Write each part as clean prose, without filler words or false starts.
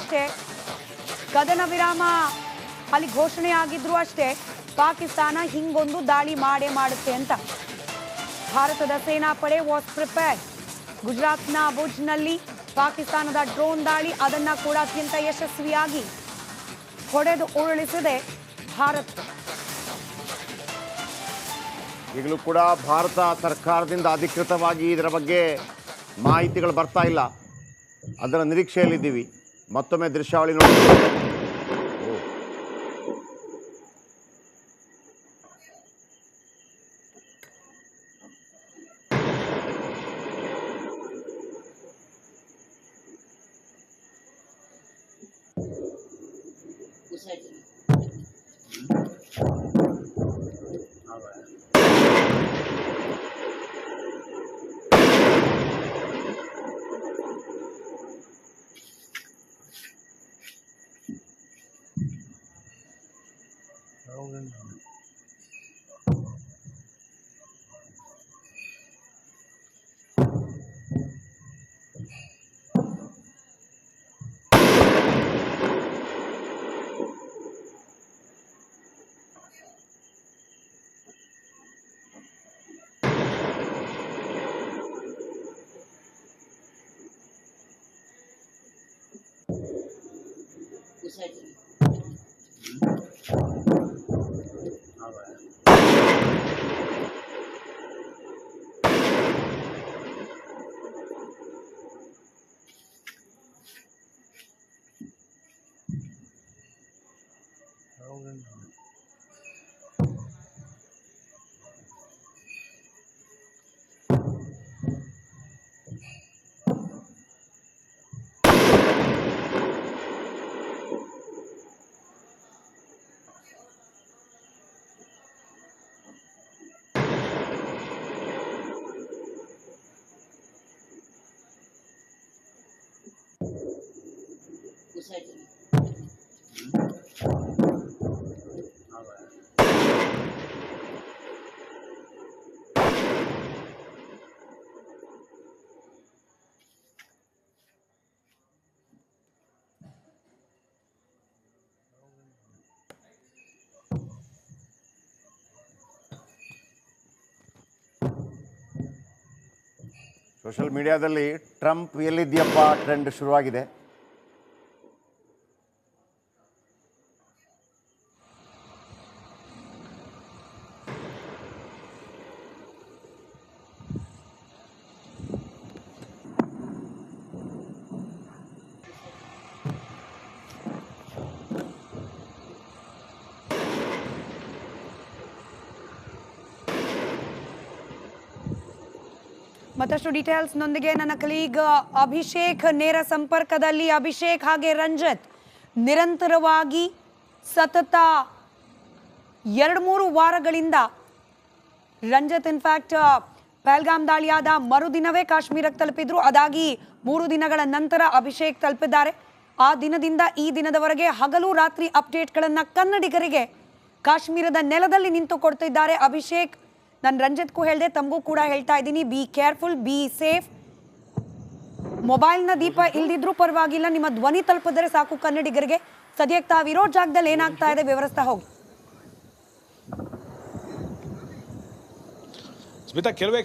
ಅಷ್ಟೇ, ಕದನ ವಿರಾಮ ಅಲ್ಲಿ ಘೋಷಣೆ ಆಗಿದ್ರು ಅಷ್ಟೇ, ಪಾಕಿಸ್ತಾನ ಹಿಂಗೊಂದು ದಾಳಿ ಮಾಡೇ ಮಾಡುತ್ತೆ ಅಂತ. ಭಾರತದ ಸೇನಾಪಡೆ ವಾಸ್ ಪ್ರಿಪೇರ್ಡ್. ಗುಜರಾತ್ನ ಭುಜ್ನಲ್ಲಿ ಪಾಕಿಸ್ತಾನದ ಡ್ರೋನ್ ದಾಳಿ, ಅದನ್ನ ಕೂಡ ಅತ್ಯಂತ ಯಶಸ್ವಿಯಾಗಿ ಹೊಡೆದು ಉರುಳಿಸಿದೆ ಭಾರತ. ಈಗಲೂ ಕೂಡ ಭಾರತ ಸರ್ಕಾರದಿಂದ ಅಧಿಕೃತವಾಗಿ ಇದರ ಬಗ್ಗೆ ಮಾಹಿತಿಗಳು ಬರ್ತಾ ಇಲ್ಲ. ಅದರ ನಿರೀಕ್ಷೆಯಲ್ಲಿದ್ದೀವಿ. ಮತ್ತೊಮ್ಮೆ ದೃಶ್ಯಾವಳಿ ನೋಡಿ. ಸೋಷಿಯಲ್ ಮೀಡಿಯಾದಲ್ಲಿ ಟ್ರಂಪ್ ಎಲ್ಲಿದೆಯಪ್ಪ ಟ್ರೆಂಡ್ ಶುರುವಾಗಿದೆ. ಮತ್ತಷ್ಟು ಡೀಟೇಲ್ಸ್ನೊಂದಿಗೆ ನನ್ನ ಕಲೀಗ್ ಅಭಿಷೇಕ್ ನೇರ ಸಂಪರ್ಕದಲ್ಲಿ. ಅಭಿಷೇಕ್ ಹಾಗೆ ರಂಜಿತ್, ನಿರಂತರವಾಗಿ ಸತತ 2-3 ವಾರಗಳಿಂದ ರಂಜಿತ್ ಇನ್ಫ್ಯಾಕ್ಟ್ ಪಹಲ್ಗಾಮ್ ದಾಳಿಯಾದ ಮರುದಿನವೇ ಕಾಶ್ಮೀರಕ್ಕೆ ತಲುಪಿದ್ರು. ಅದಾಗಿ 3 ದಿನಗಳ ನಂತರ ಅಭಿಷೇಕ್ ತಲುಪಿದ್ದಾರೆ. ಆ ದಿನದಿಂದ ಈ ದಿನದವರೆಗೆ ಹಗಲು ರಾತ್ರಿ ಅಪ್ಡೇಟ್ಗಳನ್ನು ಕನ್ನಡಿಗರಿಗೆ ಕಾಶ್ಮೀರದ ನೆಲದಲ್ಲಿ ನಿಂತು ಕೊಡ್ತಿದ್ದಾರೆ ಅಭಿಷೇಕ್. ನಾನು ರಂಜಿತ್ಗೂ ಹೇಳಿದೆ, ತಮಗೂ ಕೂಡ ಹೇಳ್ತಾ ಇದ್ದೀನಿ, ಬಿ ಕೇರ್ಫುಲ್, ಬಿ ಸೇಫ್. ಮೊಬೈಲ್ನ ದೀಪ ಇಲ್ದಿದ್ರೂ ಪರವಾಗಿಲ್ಲ, ನಿಮ್ಮ ಧ್ವನಿ ತಲುಪಿದ್ರೆ ಸಾಕು ಕನ್ನಡಿಗರಿಗೆ. ಸದ್ಯಕ್ಕೆ ತಾವಿರೋ ಜಾಗದಲ್ಲಿ ಏನಾಗ್ತಾ ಇದೆ ವಿವರಿಸ್ತಾ ಹೋಗಿ. ಸ್ಮಿತಾ, ಕೆಲವೇ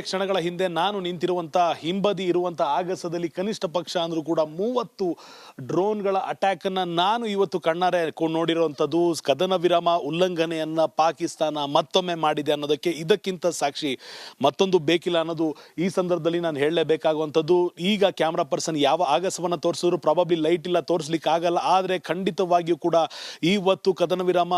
ಕ್ಷಣಗಳ ಹಿಂದೆ ನಾನು ನಿಂತಿರುವಂಥ ಹಿಂಬದಿ ಇರುವಂಥ ಆಗಸದಲ್ಲಿ ಕನಿಷ್ಠ ಪಕ್ಷ ಅಂದರೂ ಕೂಡ 30 ಡ್ರೋನ್ಗಳ ಅಟ್ಯಾಕನ್ನು ನಾನು ಇವತ್ತು ಕಣ್ಣಾರೆ ನೋಡಿರುವಂಥದ್ದು. ಕದನ ವಿರಾಮ ಉಲ್ಲಂಘನೆಯನ್ನು ಪಾಕಿಸ್ತಾನ ಮತ್ತೊಮ್ಮೆ ಮಾಡಿದೆ ಅನ್ನೋದಕ್ಕೆ ಇದಕ್ಕಿಂತ ಸಾಕ್ಷಿ ಮತ್ತೊಂದು ಬೇಕಿಲ್ಲ ಅನ್ನೋದು ಈ ಸಂದರ್ಭದಲ್ಲಿ ನಾನು ಹೇಳಲೇಬೇಕಾಗುವಂಥದ್ದು. ಈಗ ಕ್ಯಾಮ್ರಾ ಪರ್ಸನ್ ಯಾವ ಆಗಸವನ್ನು ತೋರಿಸಿದ್ರು ಪ್ರಾಬಬ್ಲಿ ಲೈಟ್ ಇಲ್ಲ, ತೋರಿಸ್ಲಿಕ್ಕೆ ಆಗಲ್ಲ. ಆದರೆ ಖಂಡಿತವಾಗಿಯೂ ಕೂಡ ಇವತ್ತು ಕದನ ವಿರಾಮ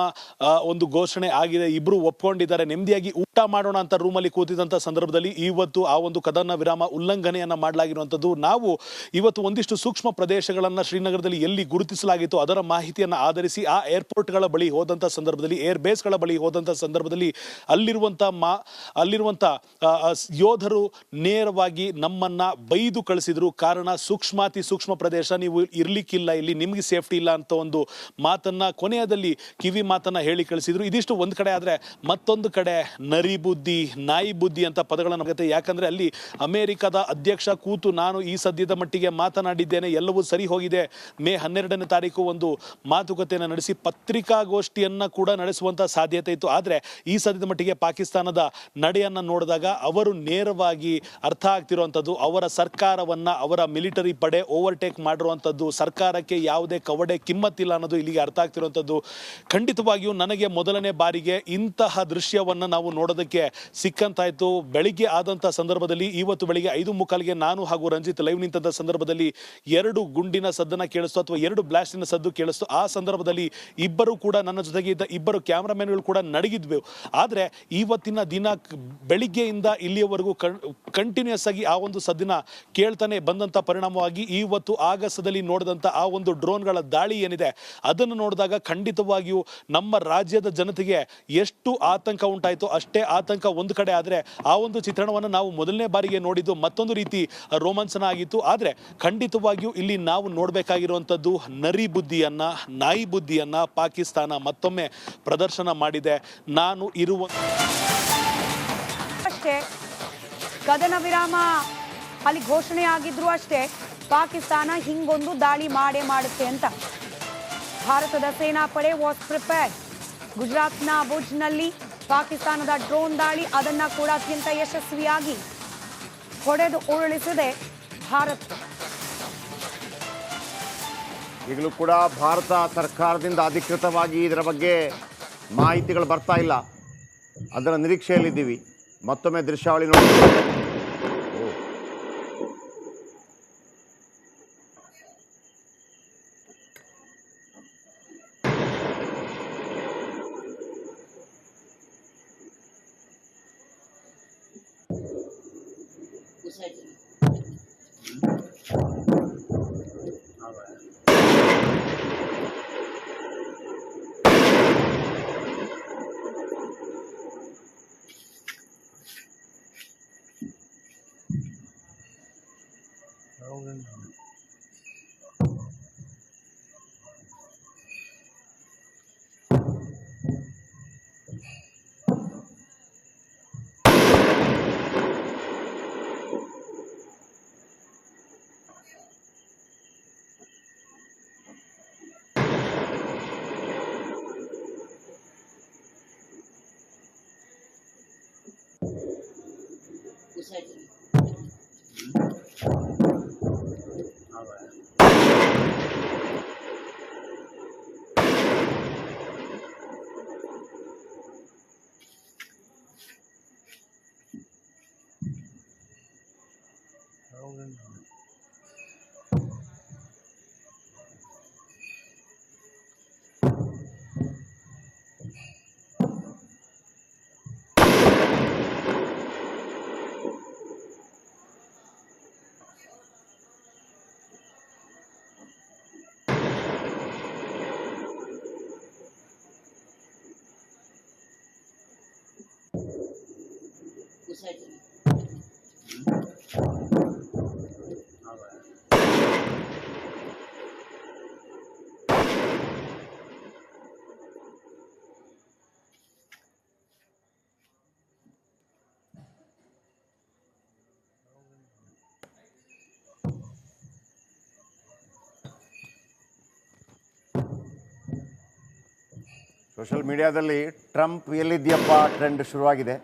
ಒಂದು ಘೋಷಣೆ ಆಗಿದೆ. ಇಬ್ಬರು ಒಪ್ಕೊಂಡಿದ್ದಾರೆ. ನೆಮ್ಮದಿಯಾಗಿ ಊಟ ಮಾಡೋಣ ಅಂತ ರೂಮಲ್ಲಿ ಕೂತಿದ್ದಂಥ ಸಂದರ್ಭದಲ್ಲಿ ಇವತ್ತು ಆ ಒಂದು ಕದನ ವಿರಾಮ ಉಲ್ಲಂಘನೆಯನ್ನ ಮಾಡಲಾಗಿರುವಂಥದ್ದು. ನಾವು ಇವತ್ತು ಒಂದಿಷ್ಟು ಸೂಕ್ಷ್ಮ ಪ್ರದೇಶಗಳನ್ನು ಶ್ರೀನಗರದಲ್ಲಿ ಎಲ್ಲಿ ಗುರುತಿಸಲಾಗಿತ್ತು ಅದರ ಮಾಹಿತಿಯನ್ನು ಆಧರಿಸಿ ಆ ಏರ್ಪೋರ್ಟ್ಗಳ ಬಳಿ ಹೋದಂಥ ಸಂದರ್ಭದಲ್ಲಿ, ಏರ್ ಬೇಸ್ಗಳ ಬಳಿ ಹೋದಂಥ ಸಂದರ್ಭದಲ್ಲಿ ಅಲ್ಲಿರುವಂಥ ಯೋಧರು ನೇರವಾಗಿ ನಮ್ಮನ್ನ ಬೈದು ಕಳಿಸಿದ್ರು. ಕಾರಣ ಸೂಕ್ಷ್ಮ ಪ್ರದೇಶ, ನೀವು ಇರ್ಲಿಕ್ಕಿಲ್ಲ ಇಲ್ಲಿ, ನಿಮ್ಗೆ ಸೇಫ್ಟಿ ಇಲ್ಲ ಅಂತ ಒಂದು ಮಾತನ್ನ ಕೊನೆಯದಲ್ಲಿ ಕಿವಿ ಮಾತನ್ನ ಹೇಳಿ ಕಳಿಸಿದ್ರು. ಇದಿಷ್ಟು ಒಂದು ಕಡೆ. ಆದರೆ ಮತ್ತೊಂದು ಕಡೆ ನರಿ ಬುದ್ಧಿ, ನಾಯಿ ಬುದ್ಧಿ ಅಂತ ಪದಗಳನ್ನು ಆಗುತ್ತೆ. ಯಾಕಂದ್ರೆ ಅಲ್ಲಿ ಅಮೆರಿಕದ ಅಧ್ಯಕ್ಷ ಕೂತು ನಾನು ಈ ಸದ್ಯದ ಮಟ್ಟಿಗೆ ಮಾತನಾಡಿದ್ದೇನೆ, ಎಲ್ಲವೂ ಸರಿ ಹೋಗಿದೆ, ಮೇ 12ನೇ ತಾರೀಕು ಒಂದು ಮಾತುಕತೆಯನ್ನು ನಡೆಸಿ ಪತ್ರಿಕಾಗೋಷ್ಠಿಯನ್ನ ಕೂಡ ನಡೆಸುವಂತ ಸಾಧ್ಯತೆ ಇತ್ತು. ಆದ್ರೆ ಈ ಸದ್ಯದ ಮಟ್ಟಿಗೆ ಪಾಕಿಸ್ತಾನದ ನಡೆಯನ್ನ ನೋಡಿದಾಗ ಅವರು ನೇರವಾಗಿ ಅರ್ಥ ಆಗ್ತಿರುವಂಥದ್ದು, ಅವರ ಸರ್ಕಾರವನ್ನ ಅವರ ಮಿಲಿಟರಿ ಪಡೆ ಓವರ್ಟೇಕ್ ಮಾಡಿರುವಂಥದ್ದು, ಸರ್ಕಾರಕ್ಕೆ ಯಾವುದೇ ಕವಡೆ ಕಿಮ್ಮತ್ತಿಲ್ಲ ಅನ್ನೋದು ಇಲ್ಲಿಗೆ ಅರ್ಥ ಆಗ್ತಿರುವಂಥದ್ದು. ಖಂಡಿತವಾಗಿಯೂ ನನಗೆ ಮೊದಲನೇ ಬಾರಿಗೆ ಇಂತಹ ದೃಶ್ಯವನ್ನ ನಾವು ನೋಡೋದಕ್ಕೆ ಸಿಕ್ಕಂತಾಯ್ತು. ಬೆಳಿಗ್ಗೆ ಆದಂತ ಸಂದರ್ಭದಲ್ಲಿ, ಇವತ್ತು ಬೆಳಿಗ್ಗೆ 5:45ಗೆ ನಾನು ಹಾಗೂ ರಂಜಿತ್ ಲೈವ್ ನಿಂತ ಸಂದರ್ಭದಲ್ಲಿ 2 ಗುಂಡಿನ ಸದ್ದನ್ನ ಕೇಳಿಸ್ತು ಅಥವಾ 2 ಬ್ಲಾಸ್ಟಿನ ಸದ್ದು ಕೇಳಿಸ್ತು. ಆ ಸಂದರ್ಭದಲ್ಲಿ ಇಬ್ಬರು ಕೂಡ, ನನ್ನ ಜೊತೆಗೆ ಇದ್ದ ಇಬ್ಬರು ಕ್ಯಾಮ್ರಾಮನ್ಗಳು ಕೂಡ ನಡಗಿದ್ವು. ಆದ್ರೆ ಇವತ್ತಿನ ದಿನ ಬೆಳಿಗ್ಗೆಯಿಂದ ಇಲ್ಲಿಯವರೆಗೂ ಕಂಟಿನ್ಯೂಸ್ ಆಗಿ ಆ ಒಂದು ಸದ್ದಿನ ಕೇಳ್ತಾನೆ ಬಂದಂತ ಪರಿಣಾಮವಾಗಿ ಇವತ್ತು ಆಗಸದಲ್ಲಿ ನೋಡಿದಂತ ಆ ಒಂದು ಡ್ರೋನ್ಗಳ ದಾಳಿ ಏನಿದೆ ಅದನ್ನು ನೋಡಿದಾಗ ಖಂಡಿತವಾಗಿಯೂ ನಮ್ಮ ರಾಜ್ಯದ ಜನತೆಗೆ ಎಷ್ಟು ಆತಂಕ ಉಂಟಾಯಿತು ಅಷ್ಟೇ ಆತಂಕ ಒಂದು ಕಡೆ. ಆದರೆ ಆ ಒಂದು ಚಿತ್ರಣವನ್ನು ನಾವು ಮೊದಲನೇ ಬಾರಿಗೆ ನೋಡಿದ್ದು ಮತ್ತೊಂದು ರೀತಿ ರೋಮಾಂಚನ ಆಗಿತ್ತು. ಆದರೆ ಖಂಡಿತವಾಗಿಯೂ ಇಲ್ಲಿ ನಾವು ನೋಡಬೇಕಾಗಿರುವಂಥದ್ದು ನರಿ ಬುದ್ಧಿಯನ್ನ, ನಾಯಿ ಬುದ್ಧಿಯನ್ನ ಪಾಕಿಸ್ತಾನ ಮತ್ತೊಮ್ಮೆ ಪ್ರದರ್ಶನ ಮಾಡಿದೆ. ನಾನು ಇರುವ ಅಷ್ಟೇ ಕದನ ವಿರಾಮ ಅಲ್ಲಿ ಘೋಷಣೆ ಆಗಿದ್ರು ಅಷ್ಟೇ ಪಾಕಿಸ್ತಾನ ಹಿಂಗೊಂದು ದಾಳಿ ಮಾಡುತ್ತೆ ಅಂತ ಭಾರತದ ಸೇನಾಪಡೆ ವಾಸ್ ಪ್ರಿಪೇರ್ಡ್. ಗುಜರಾತ್ನ ಭುಜ್ನಲ್ಲಿ ಪಾಕಿಸ್ತಾನದ ಡ್ರೋನ್ ದಾಳಿ, ಅದನ್ನ ಕೂಡ ಅತ್ಯಂತ ಯಶಸ್ವಿಯಾಗಿ ಹೊಡೆದು ಉರುಳಿಸಿದೆ ಭಾರತ. ಈಗಲೂ ಕೂಡ ಭಾರತ ಸರ್ಕಾರದಿಂದ ಅಧಿಕೃತವಾಗಿ ಇದರ ಬಗ್ಗೆ ಮಾಹಿತಿಗಳು ಬರ್ತಾ ಇಲ್ಲ. ಅದರ ನಿರೀಕ್ಷೆಯಲ್ಲಿದ್ದೀವಿ. ಮತ್ತೊಮ್ಮೆ ದೃಶ್ಯಾವಳಿ ನೋಡಿ. ಸೋಷಿಯಲ್ ಮೀಡಿಯಾದಲ್ಲಿ ಟ್ರಂಪ್ ಎಲ್ಲಿದೆಯಪ್ಪ ಟ್ರೆಂಡ್ ಶುರುವಾಗಿದೆ.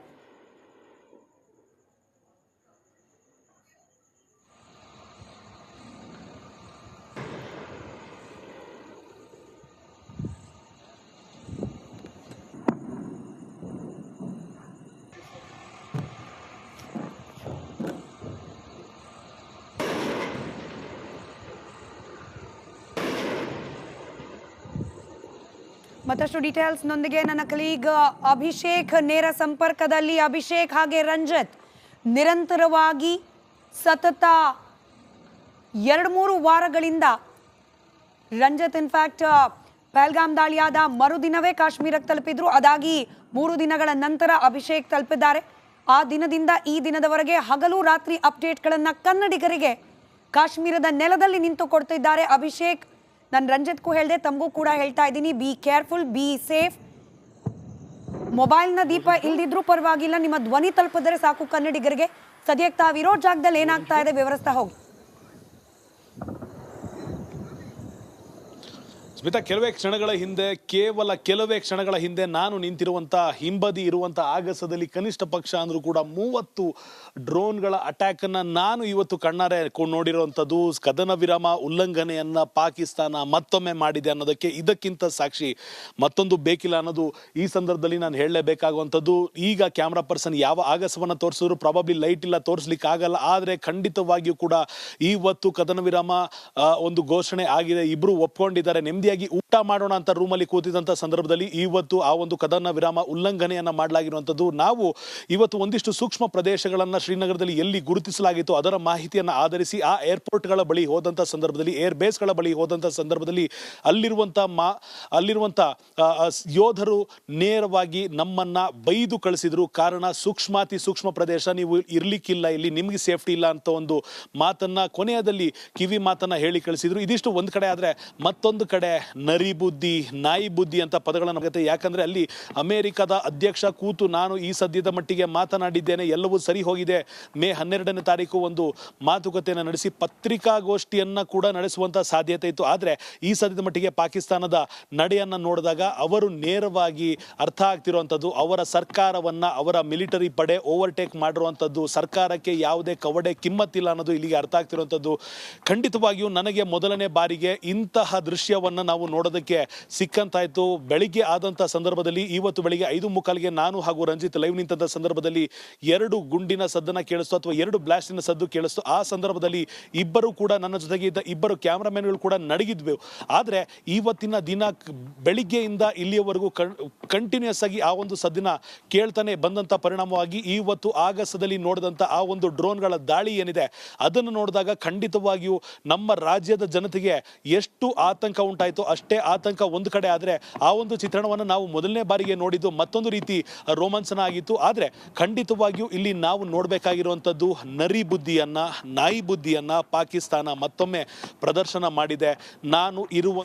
ಮತ್ತಷ್ಟು ಡೀಟೇಲ್ಸ್ನೊಂದಿಗೆ ನನ್ನ ಕಲೀಗ್ ಅಭಿಷೇಕ್ ನೇರ ಸಂಪರ್ಕದಲ್ಲಿ. ಅಭಿಷೇಕ್ ಹಾಗೆ ರಂಜಿತ್, ನಿರಂತರವಾಗಿ ಸತತ 2-3 ವಾರಗಳಿಂದ ರಂಜಿತ್ ಇನ್ಫ್ಯಾಕ್ಟ್ ಪಹಲ್ಗಾಮ್ ದಾಳಿಯಾದ ಮರುದಿನವೇ ಕಾಶ್ಮೀರಕ್ಕೆ ತಲುಪಿದ್ರು. ಅದಾಗಿ 3 ದಿನಗಳ ನಂತರ ಅಭಿಷೇಕ್ ತಲುಪಿದ್ದಾರೆ. ಆ ದಿನದಿಂದ ಈ ದಿನದವರೆಗೆ ಹಗಲು ರಾತ್ರಿ ಅಪ್ಡೇಟ್ಗಳನ್ನು ಕನ್ನಡಿಗರಿಗೆ ಕಾಶ್ಮೀರದ ನೆಲದಲ್ಲಿ ನಿಂತು ಕೊಡ್ತಿದ್ದಾರೆ ಅಭಿಷೇಕ್. ನಾನು ರಂಜಿತ್ಗೂ ಹೇಳಿದೆ, ತಮಗೂ ಕೂಡ ಹೇಳ್ತಾ ಇದ್ದೀನಿ, ಬಿ ಕೇರ್ಫುಲ್, ಬಿ ಸೇಫ್. ಮೊಬೈಲ್ನ ದೀಪ ಇಲ್ದಿದ್ರೂ ಪರವಾಗಿಲ್ಲ, ನಿಮ್ಮ ಧ್ವನಿ ತಲುಪಿದ್ರೆ ಸಾಕು ಕನ್ನಡಿಗರಿಗೆ. ಸದ್ಯಕ್ಕೆ ತಾವಿರೋ ಜಾಗದಲ್ಲಿ ಏನಾಗ್ತಾ ಇದೆ ವಿವರಿಸ್ತಾ ಹೋಗಿ. ಸ್ಮಿತಾ, ಕೇವಲ ಕೆಲವೇ ಕ್ಷಣಗಳ ಹಿಂದೆ ನಾನು ನಿಂತಿರುವಂತ ಹಿಂಬದಿ ಇರುವಂತ ಆಗಸದಲ್ಲಿ ಕನಿಷ್ಠ ಪಕ್ಷ ಅಂದ್ರೂ ಕೂಡ 30 ಡ್ರೋನ್ಗಳ ಅಟ್ಯಾಕ್ ಅನ್ನ ನಾನು ಇವತ್ತು ಕಣ್ಣಾರೆ ನೋಡಿರುವಂತದ್ದು. ಕದನ ವಿರಾಮ ಉಲ್ಲಂಘನೆಯನ್ನ ಪಾಕಿಸ್ತಾನ ಮತ್ತೊಮ್ಮೆ ಮಾಡಿದೆ ಅನ್ನೋದಕ್ಕೆ ಇದಕ್ಕಿಂತ ಸಾಕ್ಷಿ ಮತ್ತೊಂದು ಬೇಕಿಲ್ಲ ಅನ್ನೋದು ಈ ಸಂದರ್ಭದಲ್ಲಿ ನಾನು ಹೇಳಲೇಬೇಕಾಗುವಂಥದ್ದು. ಈಗ ಕ್ಯಾಮ್ರಾ ಪರ್ಸನ್ ಯಾವ ಆಗಸವನ್ನ ತೋರಿಸಿದ್ರು ಪ್ರಾಬಬ್ಲಿ ಲೈಟ್ ಇಲ್ಲ, ತೋರಿಸ್ಲಿಕ್ಕೆ ಆಗಲ್ಲ. ಆದ್ರೆ ಖಂಡಿತವಾಗಿಯೂ ಕೂಡ ಇವತ್ತು ಕದನ ವಿರಾಮ ಒಂದು ಘೋಷಣೆ ಆಗಿದೆ. ಇಬ್ರು ಒಪ್ಕೊಂಡಿದ್ದಾರೆ. ನೆಮ್ಮದಿಯಾಗಿ ಊಟ ಮಾಡೋಣ ಅಂತ ರೂಮಲ್ಲಿ ಕೂತಿದ್ದಂತ ಸಂದರ್ಭದಲ್ಲಿ ಇವತ್ತು ಆ ಒಂದು ಕದನ ವಿರಾಮ ಉಲ್ಲಂಘನೆಯನ್ನ ಮಾಡಲಾಗಿರುವಂತದ್ದು. ನಾವು ಇವತ್ತು ಒಂದಿಷ್ಟು ಸೂಕ್ಷ್ಮ ಪ್ರದೇಶಗಳನ್ನ ಶ್ರೀನಗರದಲ್ಲಿ ಎಲ್ಲಿ ಗುರುತಿಸಲಾಗಿತ್ತು ಅದರ ಮಾಹಿತಿಯನ್ನ ಆಧರಿಸಿ ಆ ಏರ್ಪೋರ್ಟ್ಗಳ ಬಳಿ ಹೋದಂತ ಸಂದರ್ಭದಲ್ಲಿ, ಏರ್ ಬೇಸ್ಗಳ ಬಳಿ ಹೋದಂತ ಸಂದರ್ಭದಲ್ಲಿ ಅಲ್ಲಿರುವಂತ ಯೋಧರು ನೇರವಾಗಿ ನಮ್ಮನ್ನ ಬೈದು ಕಳಿಸಿದ್ರು. ಕಾರಣ ಸೂಕ್ಷ್ಮ ಪ್ರದೇಶ, ನೀವು ಇರ್ಲಿಕ್ಕಿಲ್ಲ ಇಲ್ಲಿ, ನಿಮ್ಗೆ ಸೇಫ್ಟಿ ಇಲ್ಲ ಅಂತ ಒಂದು ಮಾತನ್ನ ಕೊನೆಯದಲ್ಲಿ ಕಿವಿ ಮಾತನ್ನ ಹೇಳಿ ಕಳಿಸಿದ್ರು. ಇದಿಷ್ಟು ಒಂದ್ ಕಡೆ ಆದ್ರೆ ಮತ್ತೊಂದು ಕಡೆ ನರಿ ಬುದ್ಧಿ, ನಾಯಿ ಬುದ್ಧಿ ಅಂತ ಪದಗಳನ್ನು ಆಗುತ್ತೆ. ಯಾಕಂದ್ರೆ ಅಲ್ಲಿ ಅಮೆರಿಕದ ಅಧ್ಯಕ್ಷ ಕೂತು ನಾನು ಈ ಸದ್ಯದ ಮಟ್ಟಿಗೆ ಮಾತನಾಡಿದ್ದೇನೆ, ಎಲ್ಲವೂ ಸರಿ ಹೋಗಿದೆ, ಮೇ 12ನೇ ತಾರೀಕು ಒಂದು ಮಾತುಕತೆಯನ್ನು ನಡೆಸಿ ಪತ್ರಿಕಾಗೋಷ್ಠಿಯನ್ನ ಕೂಡ ನಡೆಸುವಂತ ಸಾಧ್ಯತೆ ಇತ್ತು. ಆದ್ರೆ ಈ ಸದ್ಯದ ಮಟ್ಟಿಗೆ ಪಾಕಿಸ್ತಾನದ ನಡೆಯನ್ನ ನೋಡಿದಾಗ ಅವರು ನೇರವಾಗಿ ಅರ್ಥ ಆಗ್ತಿರುವಂತದ್ದು, ಅವರ ಸರ್ಕಾರವನ್ನ ಅವರ ಮಿಲಿಟರಿ ಪಡೆ ಓವರ್ಟೇಕ್ ಮಾಡಿರುವಂತದ್ದು, ಸರ್ಕಾರಕ್ಕೆ ಯಾವುದೇ ಕವಡೆ ಕಿಮ್ಮತ್ತಿಲ್ಲ ಅನ್ನೋದು ಇಲ್ಲಿಗೆ ಅರ್ಥ ಆಗ್ತಿರುವಂತದ್ದು. ಖಂಡಿತವಾಗಿಯೂ ನನಗೆ ಮೊದಲನೇ ಬಾರಿಗೆ ಇಂತಹ ದೃಶ್ಯವನ್ನ ನಾವು ನೋಡೋದಕ್ಕೆ ಸಿಕ್ಕಂತಾಯ್ತು. ಬೆಳಿಗ್ಗೆ ಆದಂತ ಸಂದರ್ಭದಲ್ಲಿ, ಇವತ್ತು ಬೆಳಿಗ್ಗೆ 5:45ಗೆ ನಾನು ಹಾಗೂ ರಂಜಿತ್ ಲೈವ್ ನಿಂತ ಸಂದರ್ಭದಲ್ಲಿ 2 ಗುಂಡಿನ ಸದ್ದನ್ನ ಕೇಳಿಸ್ತು ಅಥವಾ 2 ಬ್ಲಾಸ್ಟಿನ ಸದ್ದು ಕೇಳಿಸ್ತು. ಆ ಸಂದರ್ಭದಲ್ಲಿ ಇಬ್ಬರು ಕೂಡ, ನನ್ನ ಜೊತೆಗೆ ಇದ್ದ ಇಬ್ಬರು ಕ್ಯಾಮ್ರಾಮನ್ಗಳು ಕೂಡ ನಡಗಿದ್ವಿ. ಆದ್ರೆ ಇವತ್ತಿನ ದಿನ ಬೆಳಿಗ್ಗೆಯಿಂದ ಇಲ್ಲಿಯವರೆಗೂ ಕಂಟಿನ್ಯೂಸ್ ಆಗಿ ಆ ಒಂದು ಸದ್ದಿನ ಕೇಳ್ತಾನೆ ಬಂದಂತ ಪರಿಣಾಮವಾಗಿ ಇವತ್ತು ಆಗಸದಲ್ಲಿ ನೋಡಿದಂತ ಆ ಒಂದು ಡ್ರೋನ್ಗಳ ದಾಳಿ ಏನಿದೆ ಅದನ್ನು ನೋಡಿದಾಗ ಖಂಡಿತವಾಗಿಯೂ ನಮ್ಮ ರಾಜ್ಯದ ಜನತೆಗೆ ಎಷ್ಟು ಆತಂಕ ಉಂಟಾಯಿತು ಅಷ್ಟೇ ಆತಂಕ ಒಂದು ಕಡೆ. ಆದರೆ ಆ ಒಂದು ಚಿತ್ರಣವನ್ನು ನಾವು ಮೊದಲನೇ ಬಾರಿಗೆ ನೋಡಿದ್ದು ಮತ್ತೊಂದು ರೀತಿ ರೋಮಾಂಚನ ಆಗಿತ್ತು. ಆದರೆ ಖಂಡಿತವಾಗಿಯೂ ಇಲ್ಲಿ ನಾವು ನೋಡಬೇಕಾಗಿರುವಂಥದ್ದು ನರಿ ಬುದ್ಧಿಯನ್ನ, ನಾಯಿ ಬುದ್ಧಿಯನ್ನ ಪಾಕಿಸ್ತಾನ ಮತ್ತೊಮ್ಮೆ ಪ್ರದರ್ಶನ ಮಾಡಿದೆ. ನಾನು ಇರುವ